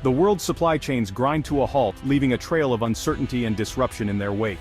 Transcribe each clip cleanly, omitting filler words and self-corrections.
The world's supply chains grind to a halt, leaving a trail of uncertainty and disruption in their wake.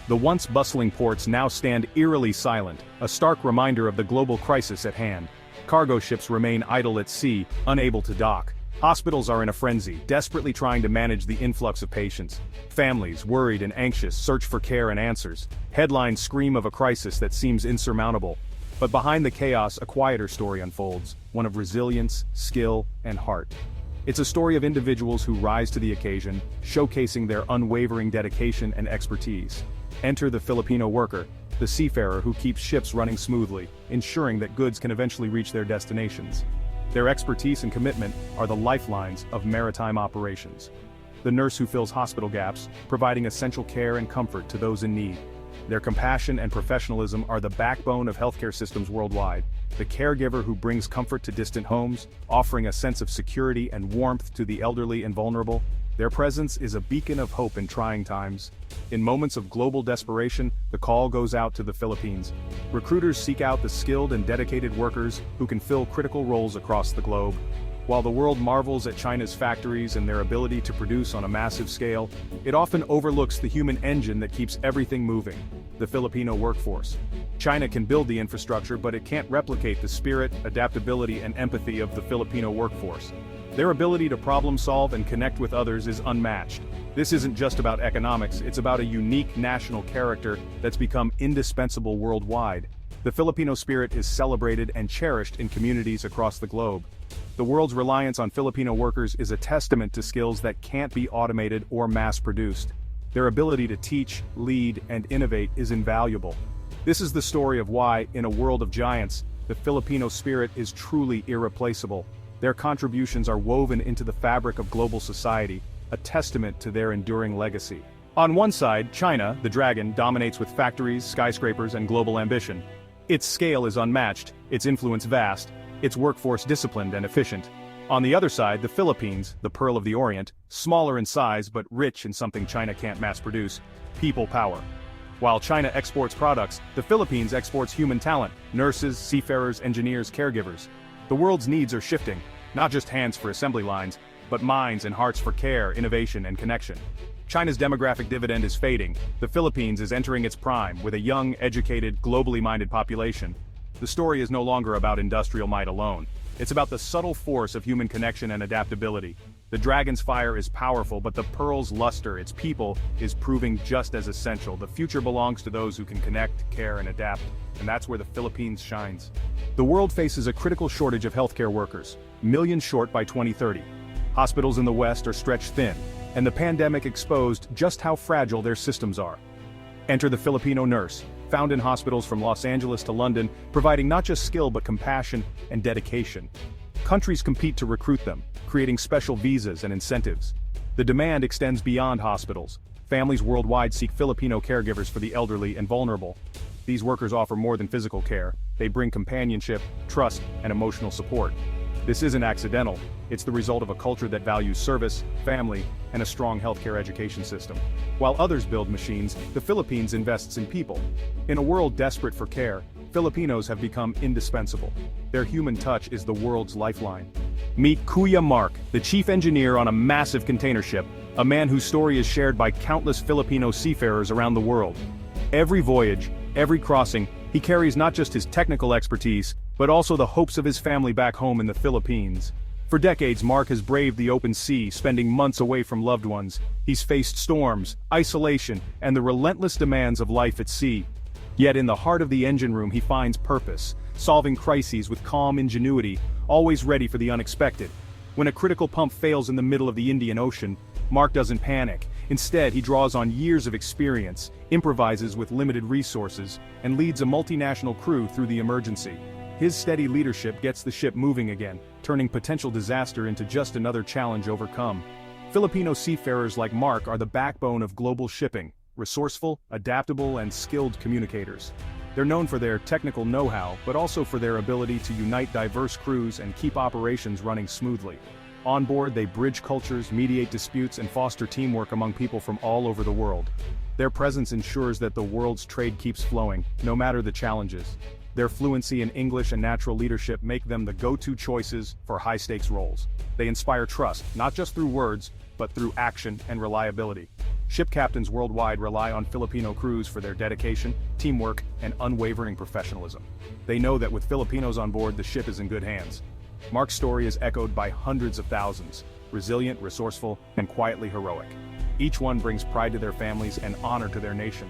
The once bustling ports now stand eerily silent, a stark reminder of the global crisis at hand. Cargo ships remain idle at sea, unable to dock. Hospitals are in a frenzy, desperately trying to manage the influx of patients. Families, worried and anxious, search for care and answers. Headlines scream of a crisis that seems insurmountable. But behind the chaos, a quieter story unfolds, one of resilience, skill, and heart. It's a story of individuals who rise to the occasion, showcasing their unwavering dedication and expertise. Enter the Filipino worker, the seafarer who keeps ships running smoothly, ensuring that goods can eventually reach their destinations. Their expertise and commitment are the lifelines of maritime operations. The nurse who fills hospital gaps, providing essential care and comfort to those in need. Their compassion and professionalism are the backbone of healthcare systems worldwide. The caregiver who brings comfort to distant homes, offering a sense of security and warmth to the elderly and vulnerable. Their presence is a beacon of hope in trying times. In moments of global desperation, the call goes out to the Philippines. Recruiters seek out the skilled and dedicated workers who can fill critical roles across the globe. While the world marvels at China's factories and their ability to produce on a massive scale, it often overlooks the human engine that keeps everything moving: the Filipino workforce. China can build the infrastructure, but it can't replicate the spirit, adaptability, and empathy of the Filipino workforce. Their ability to problem solve and connect with others is unmatched. This isn't just about economics, it's about a unique national character that's become indispensable worldwide. The Filipino spirit is celebrated and cherished in communities across the globe. The world's reliance on Filipino workers is a testament to skills that can't be automated or mass-produced. Their ability to teach, lead, and innovate is invaluable. This is the story of why, in a world of giants, the Filipino spirit is truly irreplaceable. Their contributions are woven into the fabric of global society, a testament to their enduring legacy. On one side, China, the dragon, dominates with factories, skyscrapers, and global ambition. Its scale is unmatched, its influence vast, its workforce disciplined and efficient. On the other side, the Philippines, the Pearl of the Orient, smaller in size but rich in something China can't mass-produce: people power. While China exports products, the Philippines exports human talent: nurses, seafarers, engineers, caregivers. The world's needs are shifting, not just hands for assembly lines, but minds and hearts for care, innovation, and connection. China's demographic dividend is fading. The Philippines is entering its prime, with a young, educated, globally minded population. The story is no longer about industrial might alone. It's about the subtle force of human connection and adaptability. The dragon's fire is powerful, but the pearl's luster, its people, is proving just as essential. The future belongs to those who can connect, care, and adapt, and that's where the Philippines shines. The world faces a critical shortage of healthcare workers, millions short by 2030. Hospitals in the West are stretched thin, and the pandemic exposed just how fragile their systems are. Enter the Filipino nurse, found in hospitals from Los Angeles to London, providing not just skill but compassion and dedication. Countries compete to recruit them, creating special visas and incentives. The demand extends beyond hospitals. Families worldwide seek Filipino caregivers for the elderly and vulnerable. These workers offer more than physical care. They bring companionship, trust, and emotional support. This isn't accidental. It's the result of a culture that values service, family, and a strong healthcare education system. While others build machines, the Philippines invests in people. In a world desperate for care, Filipinos have become indispensable. Their human touch is the world's lifeline. Meet Kuya Mark, the chief engineer on a massive container ship, a man whose story is shared by countless Filipino seafarers around the world. Every voyage, every crossing, he carries not just his technical expertise, but also the hopes of his family back home in the Philippines. For decades, Mark has braved the open sea, spending months away from loved ones. He's faced storms, isolation, and the relentless demands of life at sea. Yet in the heart of the engine room he finds purpose, solving crises with calm ingenuity, always ready for the unexpected. When a critical pump fails in the middle of the Indian Ocean, Mark doesn't panic. Instead, he draws on years of experience, improvises with limited resources, and leads a multinational crew through the emergency. His steady leadership gets the ship moving again, turning potential disaster into just another challenge overcome. Filipino seafarers like Mark are the backbone of global shipping, resourceful, adaptable, and skilled communicators. They're known for their technical know-how, but also for their ability to unite diverse crews and keep operations running smoothly. On board, they bridge cultures, mediate disputes, and foster teamwork among people from all over the world. Their presence ensures that the world's trade keeps flowing, no matter the challenges. Their fluency in English and natural leadership make them the go-to choices for high-stakes roles. They inspire trust, not just through words, but through action and reliability. Ship captains worldwide rely on Filipino crews for their dedication, teamwork, and unwavering professionalism. They know that with Filipinos on board, the ship is in good hands. Mark's story is echoed by hundreds of thousands, resilient, resourceful, and quietly heroic. Each one brings pride to their families and honor to their nation.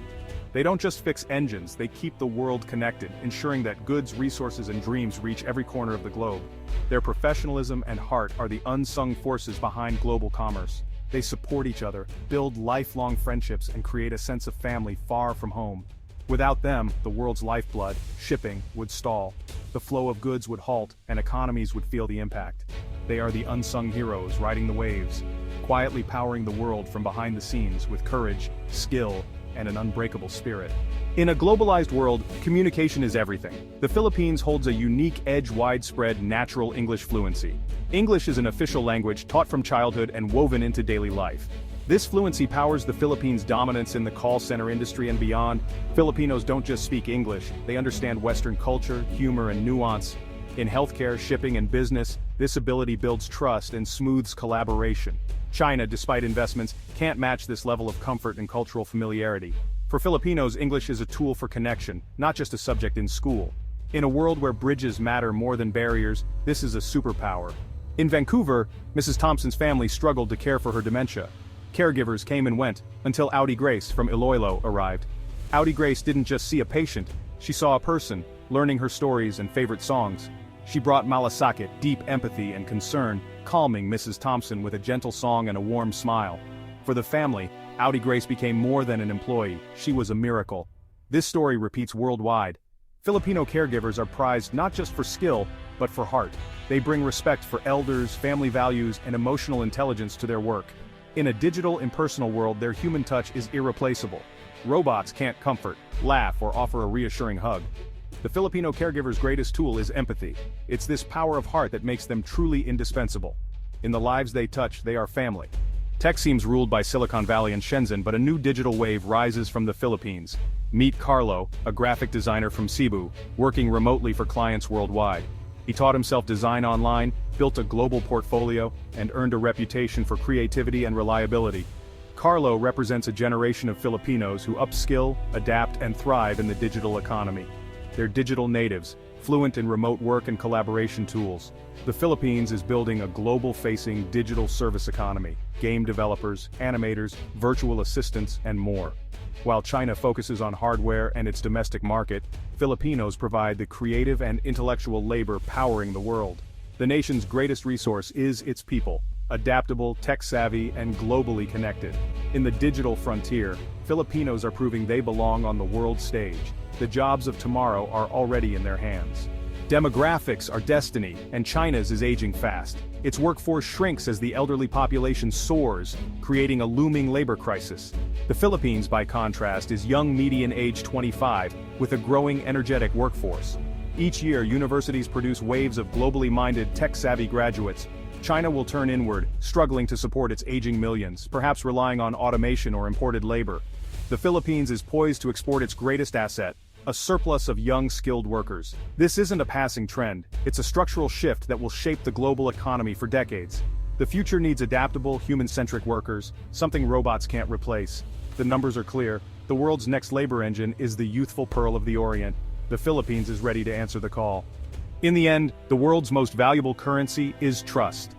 They don't just fix engines, they keep the world connected, ensuring that goods, resources, and dreams reach every corner of the globe. Their professionalism and heart are the unsung forces behind global commerce. They support each other, build lifelong friendships, and create a sense of family far from home. Without them, the world's lifeblood, shipping, would stall. The flow of goods would halt, and economies would feel the impact. They are the unsung heroes riding the waves, quietly powering the world from behind the scenes with courage, skill, and an unbreakable spirit. In a globalized world, communication is everything. The Philippines holds a unique widespread natural English fluency. English is an official language taught from childhood and woven into daily life. This fluency powers the Philippines' dominance in the call center industry and beyond. Filipinos don't just speak English, they understand Western culture, humor, and nuance. In healthcare, shipping, and business, this ability builds trust and smooths collaboration. China, despite investments, can't match this level of comfort and cultural familiarity. For Filipinos, English is a tool for connection, not just a subject in school. In a world where bridges matter more than barriers, this is a superpower. In Vancouver, Mrs. Thompson's family struggled to care for her dementia. Caregivers came and went, until Audi Grace from Iloilo arrived. Audi Grace didn't just see a patient, she saw a person, learning her stories and favorite songs. She brought malasakit, deep empathy and concern, calming Mrs. Thompson with a gentle song and a warm smile. For the family, Audi Grace became more than an employee, she was a miracle. This story repeats worldwide. Filipino caregivers are prized not just for skill, but for heart. They bring respect for elders, family values, and emotional intelligence to their work. In a digital, impersonal world, their human touch is irreplaceable. Robots can't comfort, laugh, or offer a reassuring hug. The Filipino caregiver's greatest tool is empathy. It's this power of heart that makes them truly indispensable. In the lives they touch, they are family. Tech seems ruled by Silicon Valley and Shenzhen, but a new digital wave rises from the Philippines. Meet Carlo, a graphic designer from Cebu, working remotely for clients worldwide. He taught himself design online, built a global portfolio, and earned a reputation for creativity and reliability. Carlo represents a generation of Filipinos who upskill, adapt, and thrive in the digital economy. They're digital natives, fluent in remote work and collaboration tools. The Philippines is building a global-facing digital service economy, game developers, animators, virtual assistants, and more. While China focuses on hardware and its domestic market, Filipinos provide the creative and intellectual labor powering the world. The nation's greatest resource is its people, adaptable, tech-savvy, and globally connected. In the digital frontier, Filipinos are proving they belong on the world stage. The jobs of tomorrow are already in their hands. Demographics are destiny, and China's is aging fast. Its workforce shrinks as the elderly population soars, creating a looming labor crisis. The Philippines, by contrast, is young, median age 25, with a growing, energetic workforce. Each year, universities produce waves of globally minded, tech-savvy graduates. China will turn inward, struggling to support its aging millions, perhaps relying on automation or imported labor. The Philippines is poised to export its greatest asset, a surplus of young, skilled workers. This isn't a passing trend, it's a structural shift that will shape the global economy for decades. The future needs adaptable, human-centric workers, something robots can't replace. The numbers are clear. The world's next labor engine is the youthful pearl of the Orient. The Philippines is ready to answer the call. In the end, the world's most valuable currency is trust.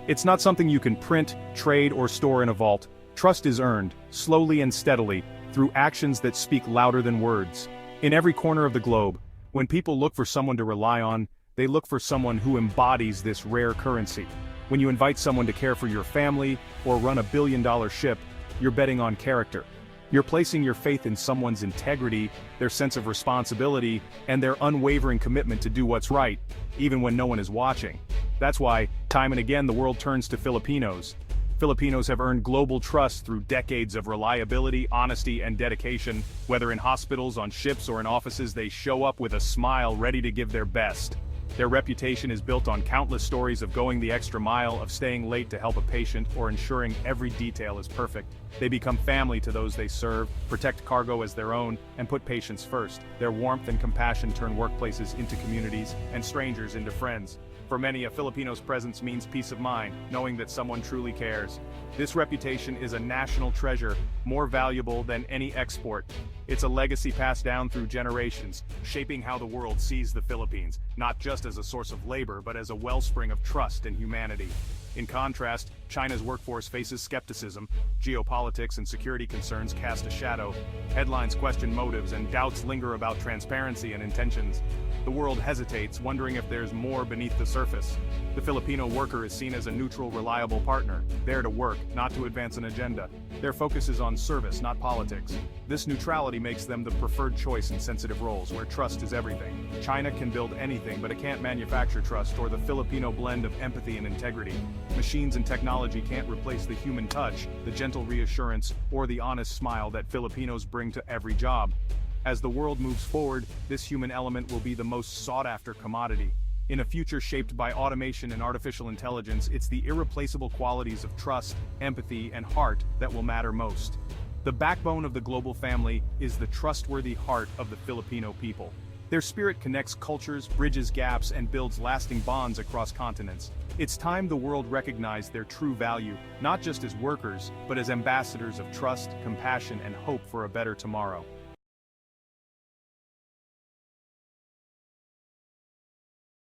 It's not something you can print, trade, or store in a vault. Trust is earned, slowly and steadily, through actions that speak louder than words. In every corner of the globe, when people look for someone to rely on, they look for someone who embodies this rare currency. When you invite someone to care for your family, or run a billion-dollar ship, you're betting on character. You're placing your faith in someone's integrity, their sense of responsibility, and their unwavering commitment to do what's right, even when no one is watching. That's why, time and again, the world turns to Filipinos. Filipinos have earned global trust through decades of reliability, honesty, and dedication. Whether in hospitals, on ships, or in offices, they show up with a smile, ready to give their best. Their reputation is built on countless stories of going the extra mile, of staying late to help a patient, or ensuring every detail is perfect. They become family to those they serve, protect cargo as their own, and put patients first. Their warmth and compassion turn workplaces into communities, and strangers into friends. For many, a Filipino's presence means peace of mind, knowing that someone truly cares. This reputation is a national treasure, more valuable than any export. It's a legacy passed down through generations, shaping how the world sees the Philippines, not just as a source of labor but as a wellspring of trust and humanity. In contrast, China's workforce faces skepticism, geopolitics and security concerns cast a shadow, headlines question motives, and doubts linger about transparency and intentions. The world hesitates, wondering if there's more beneath the surface. The Filipino worker is seen as a neutral, reliable partner, there to work, not to advance an agenda. Their focus is on service, not politics. This neutrality makes them the preferred choice in sensitive roles, where trust is everything. China can build anything, but it can't manufacture trust or the Filipino blend of empathy and integrity. Machines and technology can't replace the human touch, the gentle reassurance, or the honest smile that Filipinos bring to every job. As the world moves forward, this human element will be the most sought-after commodity. In a future shaped by automation and artificial intelligence, it's the irreplaceable qualities of trust, empathy, and heart that will matter most. The backbone of the global family is the trustworthy heart of the Filipino people. Their spirit connects cultures, bridges gaps, and builds lasting bonds across continents. It's time the world recognized their true value, not just as workers, but as ambassadors of trust, compassion, and hope for a better tomorrow.